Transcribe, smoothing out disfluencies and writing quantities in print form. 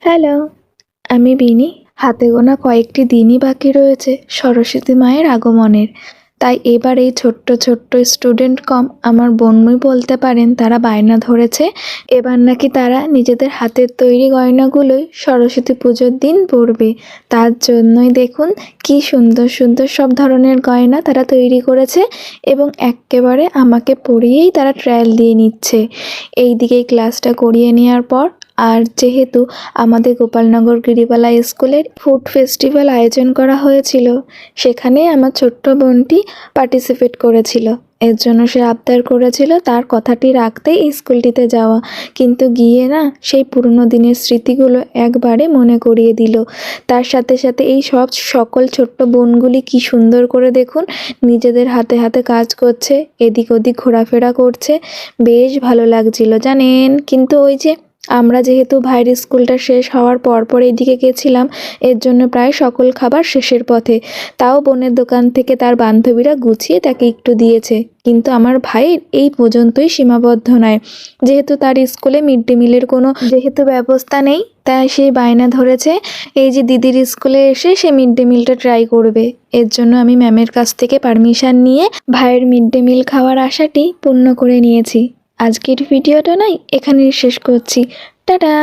Hello, আমি বিনি। হাতে গোনা কয়েকটি দিনই বাকি রয়েছে সরস্বতী মায়ের আগমনের। তাই এবার এই ছোট্ট ছোট্ট স্টুডেন্ট আমার বোনই বলতে পারেন, তারা বায়না ধরেছে এবার নাকি তারা নিজেদের হাতের তৈরি গয়নাগুলোই সরস্বতী পুজোর দিন পরবে। তার জন্যই দেখুন কি সুন্দর সুন্দর সব ধরনের গয়না তারা তৈরি করেছে এবং এক্কেবারে আমাকে পরিয়েই তারা ট্রায়াল দিয়ে নিচ্ছে। এই দিকেই ক্লাসটা করিয়ে নেওয়ার পর আর যেহেতু আমাদের গোপালনগর গিরিবালা স্কুলের ফুড ফেস্টিভ্যাল আয়োজন করা হয়েছিল, সেখানে আমার ছোট্ট বোনটি পার্টিসিপেট করেছিল। এর জন্য সে আবদার করেছিল তার কথাটি রাখতেই এই স্কুলটিতে যাওয়া, কিন্তু গিয়ে না সেই পুরনো দিনের স্মৃতিগুলো একবারে মনে করিয়ে দিল। তার সাথে সাথে এই সকল ছোট্ট বোনগুলি কি সুন্দর করে দেখুন নিজেদের হাতে হাতে কাজ করছে, এদিক ওদিক ঘোরাফেরা করছে, বেশ ভালো লাগছিল জানেন। কিন্তু ওই যে আমরা যেহেতু ভাইয়ের স্কুলটা শেষ হওয়ার পর এইদিকে গেছিলাম, এর জন্য প্রায় সকল খাবার শেষের পথে। তাও বোনের দোকান থেকে তার বান্ধবীরা গুছিয়ে তাকে একটু দিয়েছে, কিন্তু আমার ভাইয়ের এই পর্যন্তই সীমাবদ্ধ নয়। যেহেতু তার স্কুলে মিড ডে মিলের কোনো ব্যবস্থা নেই, তাই সে বায়না ধরেছে এই যে দিদির স্কুলে এসে সে মিড ডে মিলটা ট্রাই করবে। এর জন্য আমি ম্যামের কাছ থেকে পারমিশন নিয়ে ভাইয়ের মিড ডে মিল খাওয়ার আশাটি পূর্ণ করে নিয়েছি। আজকের ভিডিওটা এখানেই শেষ করছি। টাটা।